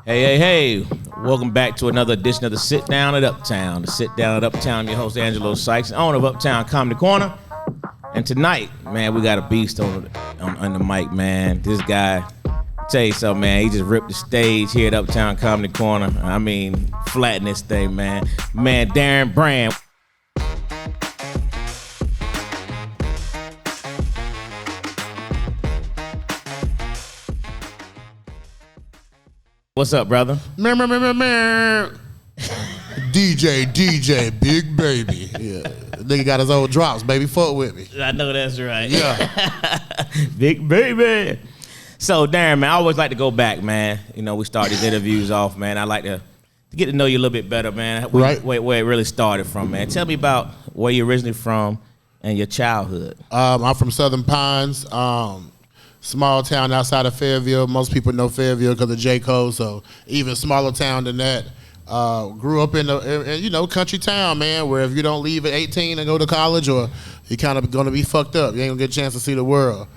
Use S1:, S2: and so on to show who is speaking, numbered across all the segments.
S1: Hey. Welcome back to another edition of the Sit Down at Uptown. The Sit Down at Uptown, your host, Angelo, owner of Uptown Comedy Corner. And tonight, man, we got a beast on the mic, man. This guy, tell you something, man, he just ripped the stage here at Uptown Comedy Corner. I mean, flatten this thing, man. Man, Darren Brand. What's up, brother?
S2: DJ, big baby. Yeah. Nigga got his old drops, baby. Fuck with me.
S1: I know that's right.
S2: Yeah.
S1: Big baby. So, Darren, man, I always like to go back, man. You know, we start these interviews off, man. I like to get to know you a little bit better, man.
S2: Right.
S1: Where it really started from, man. Tell me about where you're originally from and your childhood.
S2: I'm from Southern Pines. Small town outside of Fayetteville. Most people know Fayetteville because of J. Cole, so even smaller town than that. Grew up in a country town, man, where if you don't leave at 18 and go to college, or you're kind of gonna be fucked up. You ain't gonna get a chance to see the world.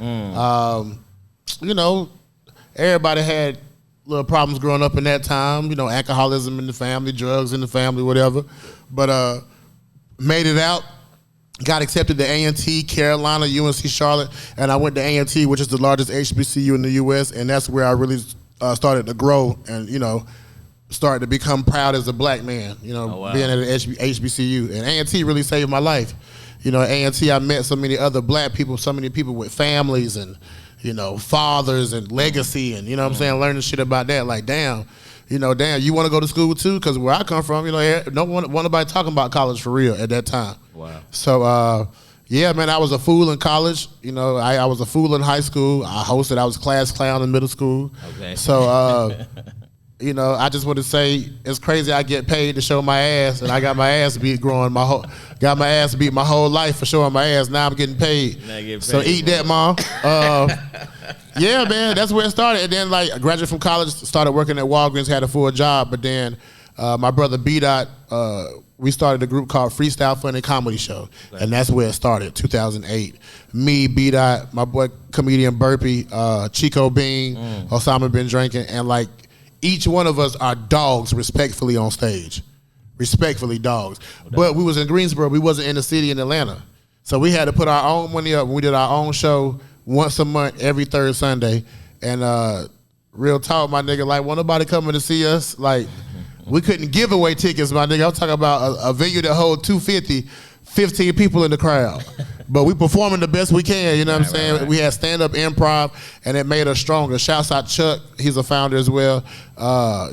S2: Everybody had little problems growing up in that time. You know, alcoholism in the family, drugs in the family, whatever. But made it out. Got accepted to A&T, Carolina, UNC Charlotte, and I went to A&T, which is the largest HBCU in the U.S., and that's where I really started to grow and, started to become proud as a black man, being at an HBCU. And A&T really saved my life. At A&T, I met so many other black people, so many people with families and, fathers and legacy and, learning shit about that. Like, damn, you want to go to school too? Because where I come from, nobody talking about college for real at that time.
S1: Wow.
S2: So, yeah, man, I was a fool in college. I was a fool in high school. I was class clown in middle school. Okay. So, I just want to say it's crazy I get paid to show my ass, and I got my ass beat my whole life for showing my ass. Now I'm getting paid. So eat that, Mom. Yeah, man, that's where it started. And then, I graduated from college, started working at Walgreens, had a full job. But then my brother B-Dot, we started a group called Freestyle Funny Comedy Show. Right. And that's where it started, 2008. Me, B-Dot, my boy comedian Burpee, Chico Bean, Osama Been Drinking, and each one of us are dogs respectfully on stage. Respectfully dogs. But we was in Greensboro, we wasn't in the city in Atlanta. So we had to put our own money up. We did our own show once a month, every third Sunday. And real talk, my nigga, wasn't nobody coming to see us. We couldn't give away tickets, my nigga. I'm talking about a venue that holds 250, 15 people in the crowd. But we performing the best we can, you know what I'm saying? Right. We had stand-up improv, and it made us stronger. Shouts out Chuck, he's a founder as well.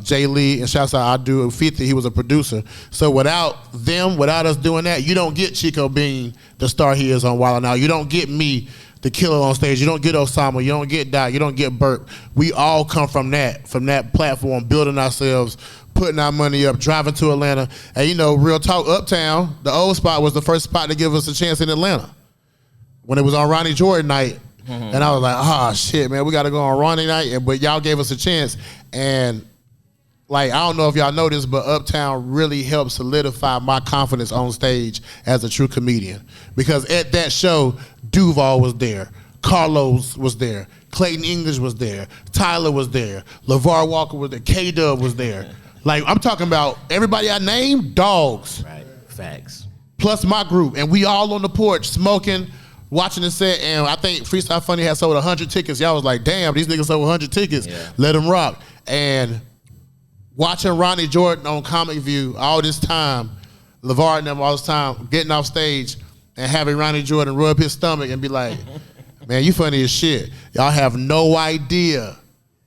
S2: Jay Lee, and shouts out I Do 50, he was a producer. So without us doing that, you don't get Chico Bean, the star he is on Wild 'N Out. You don't get me, the killer on stage. You don't get Osama. You don't get Dot. You don't get Burp. We all come from that platform, building ourselves, putting our money up, driving to Atlanta. And real talk, Uptown, the old spot was the first spot to give us a chance in Atlanta. When it was on Ronnie Jordan night, and I was like, shit, man, we got to go on Ronnie night, but y'all gave us a chance. And I don't know if y'all know this, but Uptown really helped solidify my confidence on stage as a true comedian. Because at that show, Duval was there, Carlos was there, Clayton English was there, Tyler was there, LeVar Walker was there, K-Dub was there. I'm talking about everybody I named, dogs.
S1: Right, facts.
S2: Plus my group, and we all on the porch smoking, watching the set, and I think Freestyle Funny had sold 100 tickets. Y'all was like, damn, these niggas sold 100 tickets. Yeah. Let them rock. And watching Ronnie Jordan on Comic View all this time, LeVar and them all this time, getting off stage and having Ronnie Jordan rub his stomach and be like, man, you funny as shit. Y'all have no idea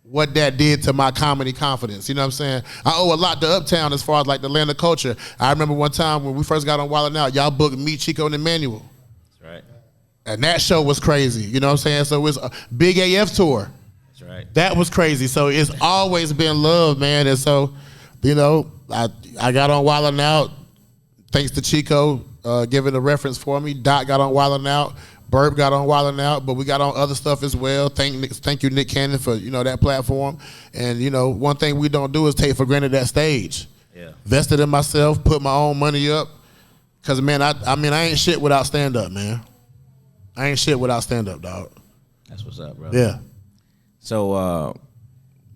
S2: what that did to my comedy confidence. You know what I'm saying? I owe a lot to Uptown as far as the Atlanta culture. I remember one time when we first got on Wild 'N Out, y'all booked me, Chico, and Emmanuel.
S1: That's right.
S2: And that show was crazy. You know what I'm saying? So it was a big AF tour.
S1: That's right. That
S2: was crazy. So it's always been love, man. And so, I got on Wild 'N Out thanks to Chico giving a reference for me. Dot got on Wild 'N Out. Burp got on Wild 'N Out, but we got on other stuff as well. Thank you, Nick Cannon, for that platform. And one thing we don't do is take for granted that stage.
S1: Yeah.
S2: Vested in myself, put my own money up. Cause man, I ain't shit without stand up, man. I ain't shit without stand up, dog.
S1: That's what's up, brother.
S2: Yeah.
S1: So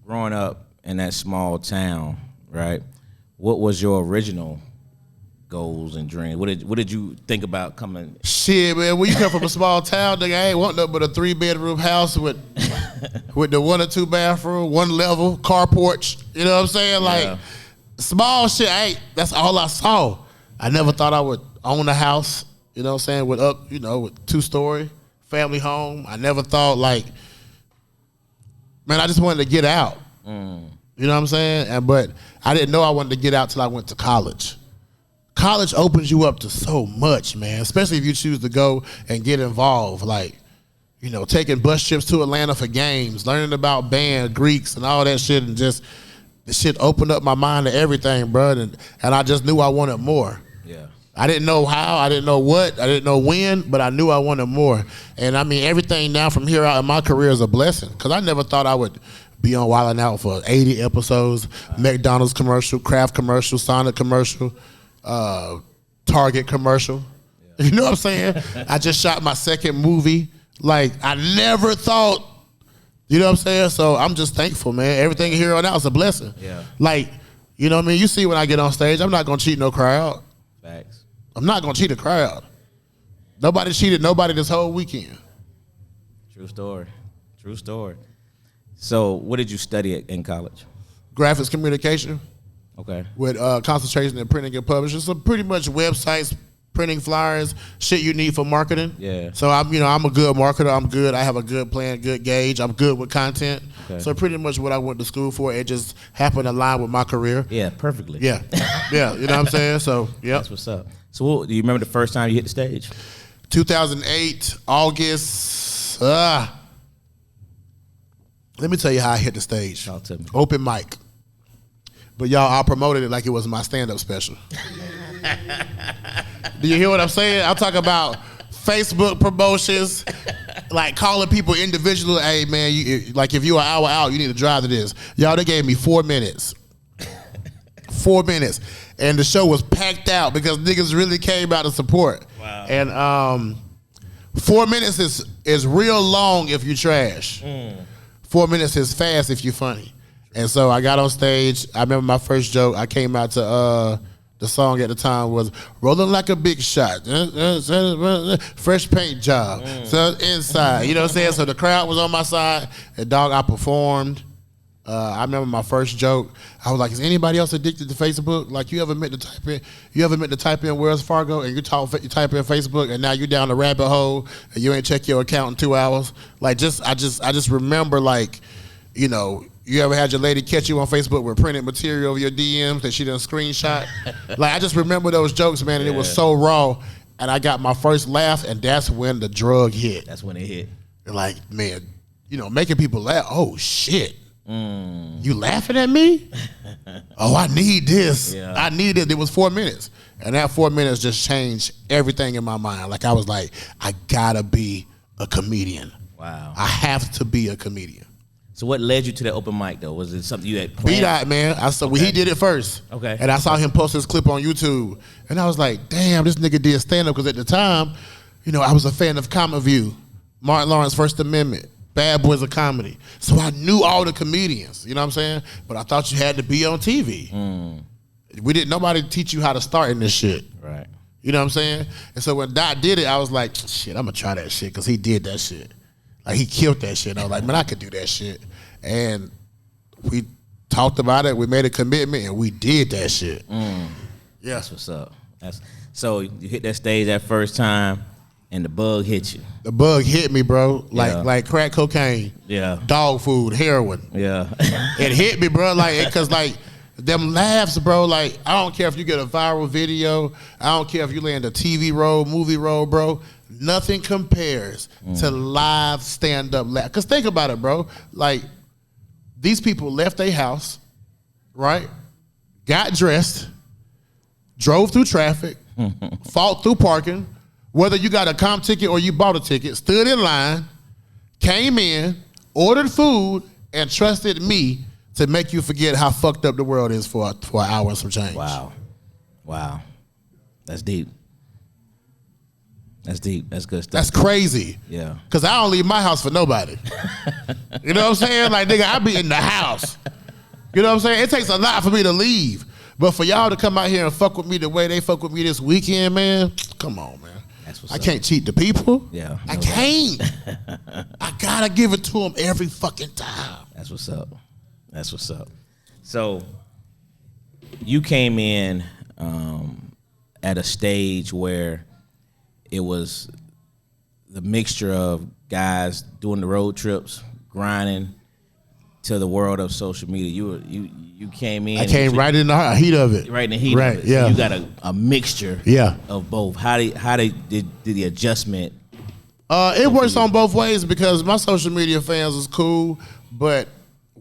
S1: growing up, in that small town, right? What was your original goals and dreams? What did you think about coming?
S2: Shit, man, when you come from a small town, nigga, I ain't want nothing but a 3-bedroom house with the 1 or 2 bathroom, 1 level, carport. You know what I'm saying? Like small shit. That's all I saw. I never thought I would own a house. You know what I'm saying? With 2-story family home. I never thought like, man, I just wanted to get out. You know what I'm saying? But I didn't know I wanted to get out till I went to college. College opens you up to so much, man, especially if you choose to go and get involved. Like, you know, taking bus trips to Atlanta for games, learning about band, Greeks, and all that shit, and just the shit opened up my mind to everything, bro. And I just knew I wanted more.
S1: Yeah.
S2: I didn't know how, I didn't know what, I didn't know when, but I knew I wanted more. And I mean, everything now from here out in my career is a blessing, because I never thought I would be on Wild 'N Out for 80 episodes, McDonald's commercial, Kraft commercial, Sonic commercial, Target commercial. Yeah. You know what I'm saying? I just shot my 2nd movie. Like, I never thought, you know what I'm saying? So I'm just thankful, man. Everything here on out is a blessing.
S1: Yeah.
S2: Like, you know what I mean? You see when I get on stage, I'm not gonna cheat no crowd.
S1: Facts.
S2: I'm not gonna cheat a crowd. Nobody cheated nobody this whole weekend.
S1: True story. True story. So what did you study in college?
S2: Graphics communication.
S1: Okay.
S2: With concentration in printing and publishing. So pretty much websites, printing flyers, shit you need for marketing.
S1: Yeah.
S2: So I'm a good marketer. I'm good. I have a good plan, good gauge. I'm good with content. Okay. So pretty much what I went to school for, it just happened to align with my career.
S1: Yeah, perfectly.
S2: Yeah. Yeah, you know what I'm saying? So, yeah.
S1: That's what's up. So do you remember the first time you hit the stage?
S2: 2008, August. Let me tell you how I hit the stage.
S1: Talk to me.
S2: Open mic. But y'all, I promoted it like it was my stand-up special. Do you hear what I'm saying? I'm talking about Facebook promotions, like calling people individually. Hey, man, like if you're an hour out, you need to drive to this. Y'all, they gave me 4 minutes. 4 minutes. And the show was packed out because niggas really came out to support. Wow. And 4 minutes is real long if you trash. 4 minutes is fast if you funny. And so I got on stage. I remember my first joke. I came out to the song at the time was "Rolling Like a Big Shot," fresh paint job. So inside, you know what I'm saying. So the crowd was on my side. And dog, I performed. I remember my first joke. I was like, "Is anybody else addicted to Facebook? Like, you ever meant to type in Wells Fargo and you type in Facebook and now you're down the rabbit hole and you ain't check your account in 2 hours? Like, I just remember, like, you know." You ever had your lady catch you on Facebook with printed material of your DMs that she done screenshot? Like, I just remember those jokes, man, and it was so raw. And I got my first laugh, and that's when the drug hit.
S1: That's when it hit.
S2: Like, man, you know, making people laugh. Oh, shit. You laughing at me? Oh, I need this. Yeah. I need it. It was 4 minutes. And that 4 minutes just changed everything in my mind. Like, I was like, I gotta be a comedian.
S1: Wow.
S2: I have to be a comedian.
S1: So what led you to that open mic, though? Was it something you had planned?
S2: B-Dot, man. He did it first.
S1: Okay.
S2: And I saw him post this clip on YouTube. And I was like, damn, this nigga did stand-up. Because at the time, you know, I was a fan of Comic View, Martin Lawrence, First Amendment, Bad Boys of Comedy. So I knew all the comedians, you know what I'm saying? But I thought you had to be on TV. Nobody teach you how to start in this shit.
S1: Right.
S2: You know what I'm saying? And so when Dot did it, I was like, shit, I'm going to try that shit because he did that shit. Like, he killed that shit. I was like, man, I could do that shit. And we talked about it. We made a commitment, and we did that shit. Yeah.
S1: That's what's up. So you hit that stage that first time, and the bug hit you.
S2: The bug hit me, bro. Like crack cocaine.
S1: Yeah.
S2: Dog food, heroin.
S1: Yeah.
S2: It hit me, bro. Like, because, like, them laughs, bro. Like, I don't care if you get a viral video. I don't care if you land a TV role, movie role, bro. Nothing compares to live stand-up laugh. Because think about it, bro. Like, these people left their house, right? Got dressed, drove through traffic, fought through parking, whether you got a comp ticket or you bought a ticket, stood in line, came in, ordered food, and trusted me to make you forget how fucked up the world is for an hour and some change.
S1: Wow. That's deep. That's deep. That's good stuff.
S2: That's crazy.
S1: Yeah.
S2: Because I don't leave my house for nobody. You know what I'm saying? Like, nigga, I be in the house. You know what I'm saying? It takes a lot for me to leave. But for y'all to come out here and fuck with me the way they fuck with me this weekend, man, come on, man. I can't cheat the people.
S1: Yeah.
S2: I can't. I gotta give it to them every fucking time.
S1: That's what's up. That's what's up. So you came in at a stage where it was the mixture of guys doing the road trips, grinding, to the world of social media. You came in.
S2: I came right in the heat of it.
S1: Right in the heat of it.
S2: Yeah.
S1: So you got a mixture.
S2: Yeah.
S1: Of both. How did the adjustment?
S2: It works on both ways because my social media fans is cool, but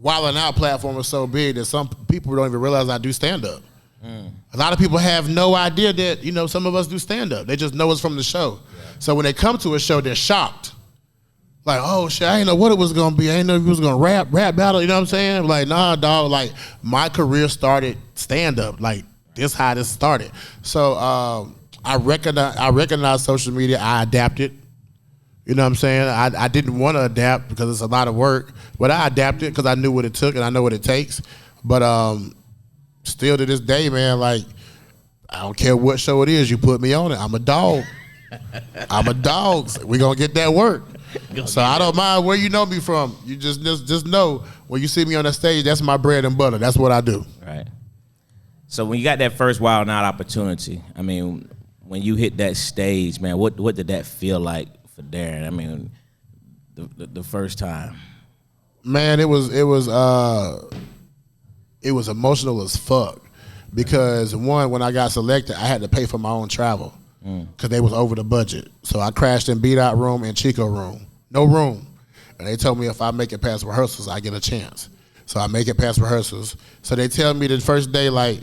S2: Wildin' Out platform is so big that some people don't even realize I do stand up. A lot of people have no idea that some of us do stand up. They just know us from the show. Yeah. So when they come to a show, they're shocked. Like, oh shit, I didn't know what it was gonna be. I didn't know if it was gonna rap battle. You know what I'm saying? Like, nah, dog. Like, my career started stand up. Like, this how this started. So I recognize social media. I adapted. You know what I'm saying? I didn't want to adapt because it's a lot of work, but I adapted because I knew what it took and I know what it takes. But still to this day, man, like, I don't care what show it is, you put me on it. I'm a dog. I'm a dog. We gonna get that work. So I don't mind where you know me from. You just know when you see me on the stage, that's my bread and butter. That's what I do.
S1: Right. So when you got that first Wild Out opportunity, I mean, when you hit that stage, man, what did that feel like for Darren? I mean, the first time.
S2: Man, it was emotional as fuck because one, when I got selected, I had to pay for my own travel. Because they was over the budget. So I crashed in Beat Out room and Chico room. No room. And they told me if I make it past rehearsals, I get a chance. So I make it past rehearsals. So they tell me the first day, like,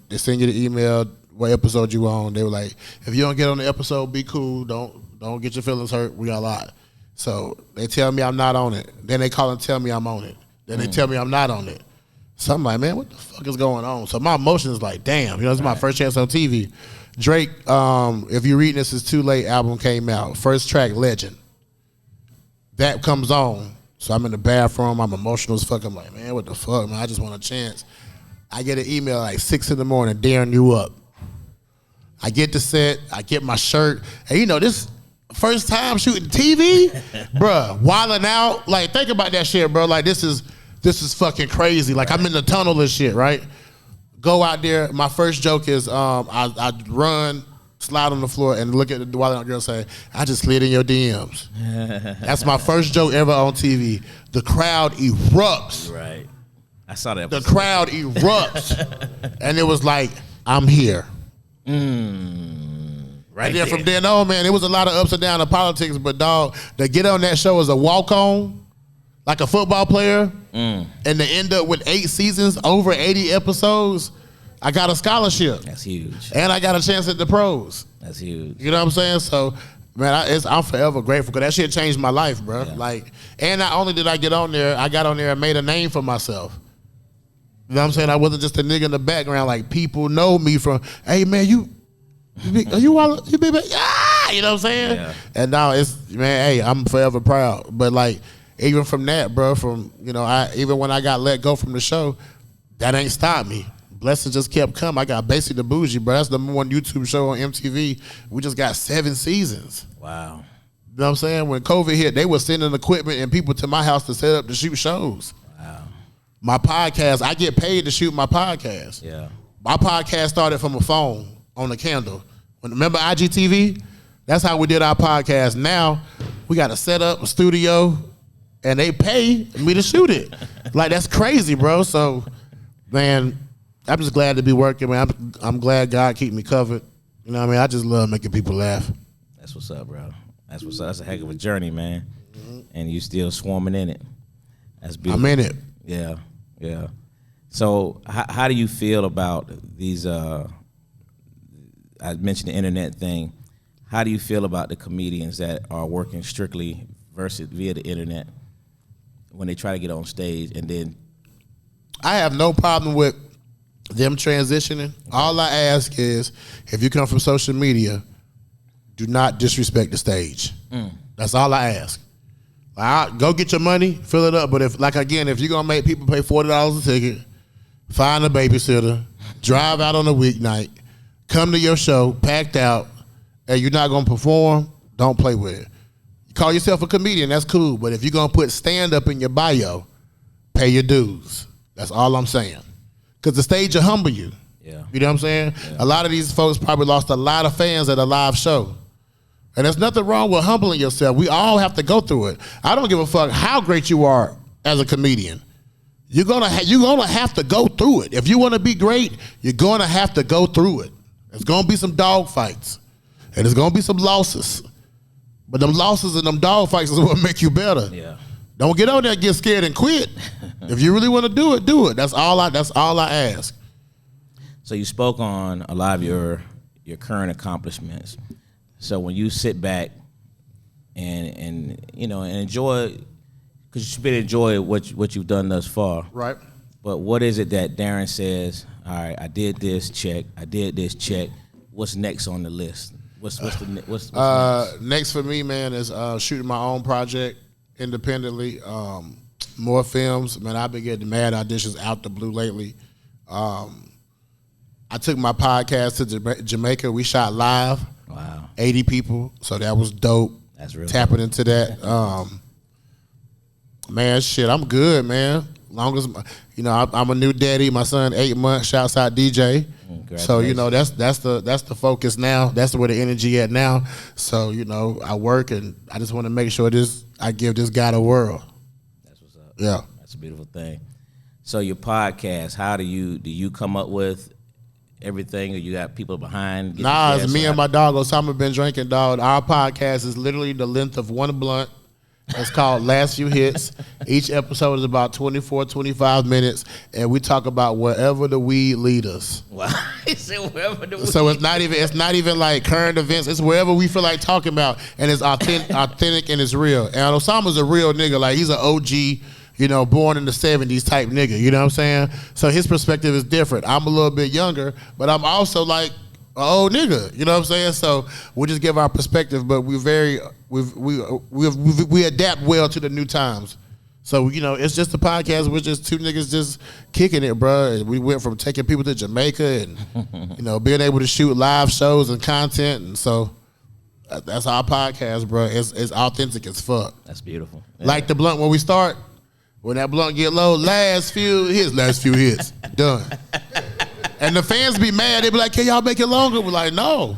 S2: they send you the email, what episode you on. They were like, if you don't get on the episode, be cool. Don't get your feelings hurt. We got a lot. So they tell me I'm not on it. Then they call and tell me I'm on it. Then they tell me I'm not on it. So I'm like, man, what the fuck is going on? So my emotion is like, damn, this is my first chance on TV. Drake, if you're reading this, It's Too Late album came out. First track, Legend. That comes on. So I'm in the bathroom. I'm emotional as fuck. I'm like, man, what the fuck, man? I just want a chance. I get an email like 6 in the morning, Darren, you up. I get the set. I get my shirt. And this first time shooting TV, bruh, wilding out. Like, think about that shit, bro. Like, this is fucking crazy. Like, I'm in the tunnel and shit, right? Go out there. My first joke is I run, slide on the floor, and look at the Wildin' Out girl and say, I just slid in your DMs. That's my first joke ever on TV. The crowd erupts.
S1: Right. I saw that.
S2: The crowd erupts. And it was like, I'm here.
S1: Right.
S2: And then from then on, man, it was a lot of ups and downs of politics, but dog, to get on that show as a walk-on, like a football player, and to end up with 8 seasons, over 80 episodes, I got a scholarship.
S1: That's huge.
S2: And I got a chance at the pros.
S1: That's huge.
S2: You know what I'm saying? So, man, I'm forever grateful because that shit changed my life, bro.
S1: Yeah.
S2: Like, and not only did I get on there, I got on there and made a name for myself. You know what I'm saying? I wasn't just a nigga in the background. Like, people know me from, hey, man, you big, you big, ah, you know what I'm saying?
S1: Yeah.
S2: And now hey, I'm forever proud. But like, even from that, bro, even when I got let go from the show, that ain't stopped me. Blessings just kept coming. I got Basically the Bougie, bro. That's the #1 YouTube show on MTV. We just got 7 seasons.
S1: Wow.
S2: You know what I'm saying? When COVID hit, they were sending equipment and people to my house to set up to shoot shows.
S1: Wow.
S2: My podcast, I get paid to shoot my podcast.
S1: Yeah.
S2: My podcast started from a phone on a candle. Remember IGTV? That's how we did our podcast. Now, we got to set up a studio, and they pay me to shoot it. Like, that's crazy, bro. So, man, I'm just glad to be working, man. I'm glad God keep me covered. You know what I mean? I just love making people laugh.
S1: That's what's up, bro. That's what's up. That's a heck of a journey, man. Mm-hmm. And you still swarming in it. That's beautiful.
S2: I'm in it.
S1: Yeah, yeah. So how do you feel about these, I mentioned the internet thing. How do you feel about the comedians that are working strictly via the internet when they try to get on stage and then?
S2: I have no problem with them transitioning. All I ask is, if you come from social media, do not disrespect the stage. That's all I ask. Go get your money, fill it up. But if you're gonna make people pay $40 a ticket, find a babysitter, drive out on a weeknight, come to your show, packed out, and you're not going to perform, don't play with it. You call yourself a comedian, that's cool, but if you're going to put stand-up in your bio, pay your dues. That's all I'm saying. Because the stage will humble you.
S1: Yeah.
S2: You know what I'm saying?
S1: Yeah.
S2: A lot of these folks probably lost a lot of fans at a live show. And there's nothing wrong with humbling yourself. We all have to go through it. I don't give a fuck how great you are as a comedian. You're gonna have to go through it. If you want to be great, you're gonna have to go through it. There's gonna be some dog fights, and there's gonna be some losses. But them losses and them dog fights is what make you better.
S1: Yeah.
S2: Don't get on there and get scared and quit. If you really want to do it, do it. That's all I ask.
S1: So you spoke on a lot of your current accomplishments. So when you sit back and enjoy, because you should really enjoy what you've done thus far.
S2: Right.
S1: But what is it that Darren says? All right, I did this, check. I did this, check. What's next on the list? What's next?
S2: Next for me, man, is shooting my own project independently. More films, man. I've been getting mad auditions out the blue lately. I took my podcast to Jamaica. We shot live.
S1: Wow.
S2: 80 people, so that was dope.
S1: That's real.
S2: Tapping into that. Man, shit, I'm good, man. Long as I'm a new daddy. My son 8 months. Shouts out DJ. So that's the focus now. That's where the energy at now. So I work and I just want to make sure I give this guy the world.
S1: That's what's up.
S2: Yeah,
S1: that's a beautiful thing. So your podcast, how do you come up with everything, or you got people behind?
S2: Nah, it's me and my dog Osama been drinking, dog. Our podcast is literally the length of one blunt. It's called Last Few Hits. Each episode is about 24, 25 minutes, and we talk about wherever the weed lead us.
S1: Wow. He said wherever the weed.
S2: So it's not even like current events. It's wherever we feel like talking about, and it's authentic and it's real. And Osama's a real nigga. Like, he's an OG, born in the 70s type nigga. You know what I'm saying? So his perspective is different. I'm a little bit younger, but I'm also like an old nigga. You know what I'm saying? So we just give our perspective, but we adapt well to the new times. So it's just a podcast. We're just two niggas just kicking it, bro. And we went from taking people to Jamaica and being able to shoot live shows and content, and so that's our podcast, bro. It's authentic as fuck.
S1: That's beautiful. Yeah.
S2: Like the blunt when we start. When that blunt get low, last few hits, done. And the fans be mad. They be like, can y'all make it longer? We're like, no.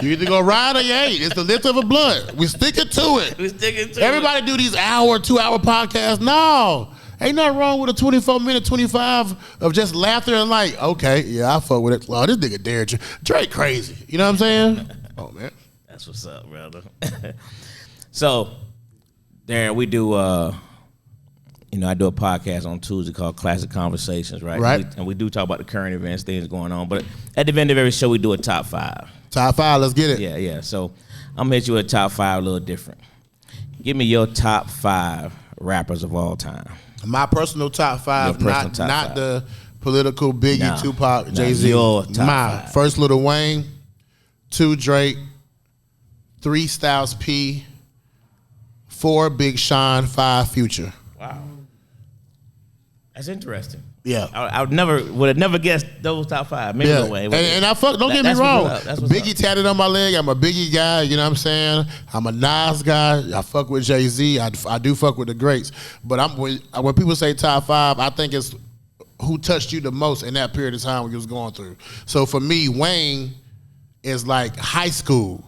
S2: You either go ride or you ain't. It's the length of a blunt. We sticking to it. Everybody do these 2-hour podcasts. No. Ain't nothing wrong with a 24-minute, 25 of just laughter and like, okay, yeah, I fuck with it. Oh, this nigga Darren Drake crazy. You know what I'm saying? Oh, man.
S1: That's what's up, brother. So, Darren, we do, I do a podcast on Tuesday called Classic Conversations, right?
S2: Right.
S1: And we do talk about the current events, things going on. But at the end of every show, we do a top 5.
S2: Top 5, let's get it.
S1: Yeah. So I'm going to hit you with a top 5 a little different. Give me your top 5 rappers of all time.
S2: My personal top 5, not the political Biggie, Tupac, Jay-Z.
S1: Your top 5.
S2: First, Lil Wayne. 2, Drake. 3, Styles P. 4, Big Sean. 5, Future.
S1: Wow. That's interesting.
S2: Yeah.
S1: I would have never guessed those top 5. Maybe no way.
S2: And don't get me wrong. Biggie tatted on my leg. I'm a Biggie guy, you know what I'm saying? I'm a Nas guy. I fuck with Jay-Z. I do fuck with the greats. But when people say top 5, I think it's who touched you the most in that period of time when you was going through. So for me, Wayne is like high school.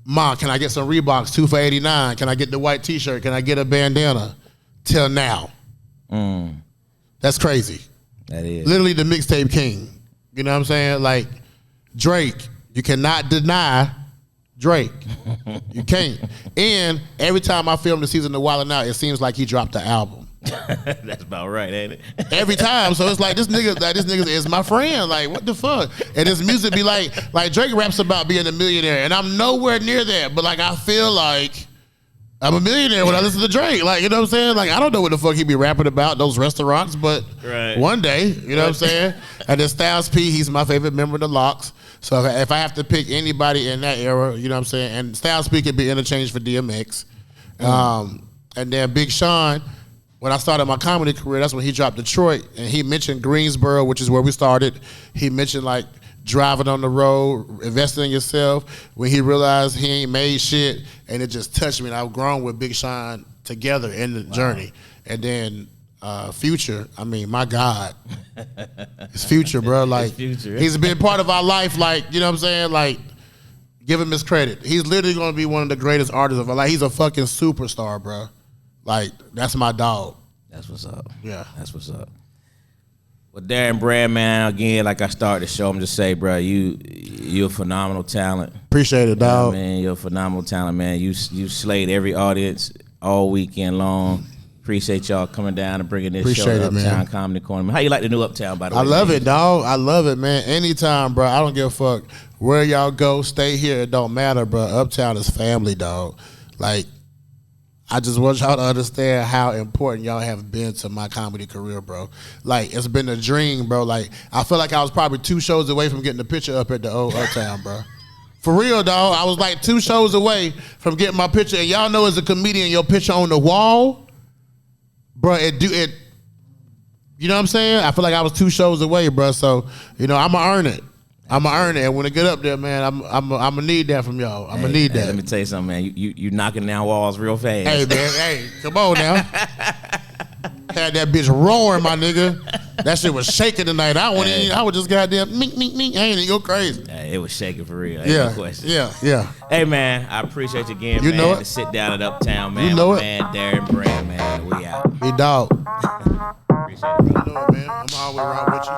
S2: Ma, can I get some Reeboks, 2 for $89? Can I get the white t-shirt? Can I get a bandana? Till now. That's crazy.
S1: That is.
S2: Literally the mixtape king. You know what I'm saying? Like, Drake, you cannot deny Drake. You can't. And every time I film the season of Wildin' Out, it seems like he dropped the album.
S1: That's about right, ain't it?
S2: Every time. So it's like this nigga is my friend. Like, what the fuck? And his music be like Drake raps about being a millionaire, and I'm nowhere near that. But like, I feel like I'm a millionaire when I listen to Drake. Like, you know what I'm saying? Like, I don't know what the fuck he be rapping about, those restaurants, but one day, you know what I'm saying? And then Styles P, he's my favorite member of the Locks. So if I have to pick anybody in that era, you know what I'm saying? And Styles P can be interchanged for DMX. And then Big Sean, when I started my comedy career, that's when he dropped Detroit, and he mentioned Greensboro, which is where we started. He mentioned like driving on the road, investing in yourself. When he realized he ain't made shit, and it just touched me. And I've grown with Big Sean together in the journey. And then Future, I mean, my God, it's Future, bro. Like
S1: Future.
S2: He's been part of our life. Like, you know what I'm saying? Like, give him his credit. He's literally gonna be one of the greatest artists of our life. He's a fucking superstar, bro. Like, that's my dog.
S1: That's what's up.
S2: Yeah.
S1: That's what's up. Well, Darren Brand, man, again, like I started the show, I'm just say, bro, you're a phenomenal talent.
S2: Appreciate it, dog.
S1: You know, man, you're a phenomenal talent, man. You slayed every audience all weekend long. Appreciate y'all coming down and bringing this show to Uptown Comedy Corner. How you like the new Uptown, by the way?
S2: I love it, dog. I love it, man. Anytime, bro. I don't give a fuck where y'all go. Stay here. It don't matter, bro. Uptown is family, dog. Like, I just want y'all to understand how important y'all have been to my comedy career, bro. Like, it's been a dream, bro. Like, I feel like I was probably 2 shows away from getting the picture up at the old Uptown, bro. For real, dog. I was like 2 shows away from getting my picture. And y'all know as a comedian, your picture on the wall, bro, it. You know what I'm saying? I feel like I was 2 shows away, bro. So, you know, I'm going to earn it. I'm gonna earn it, and when I get up there, man, I'm gonna need that from y'all. I'm gonna need that.
S1: Let me tell you something, man. You knocking down walls real fast.
S2: Hey, man, hey, come on now. Had that bitch roaring, my nigga. That shit was shaking tonight. I was just goddamn mink, mink, mink. I ain't go crazy.
S1: Hey, it was shaking for real. Ain't
S2: Yeah,
S1: no question.
S2: yeah.
S1: Hey, man, I appreciate you again,
S2: You
S1: man.
S2: know it.
S1: To sit down at Uptown, man.
S2: You know it.
S1: Man, Darren Brand, man. We out.
S2: Hey, dog.
S1: Appreciate it, bro.
S2: You know it, man. I'm always around with you.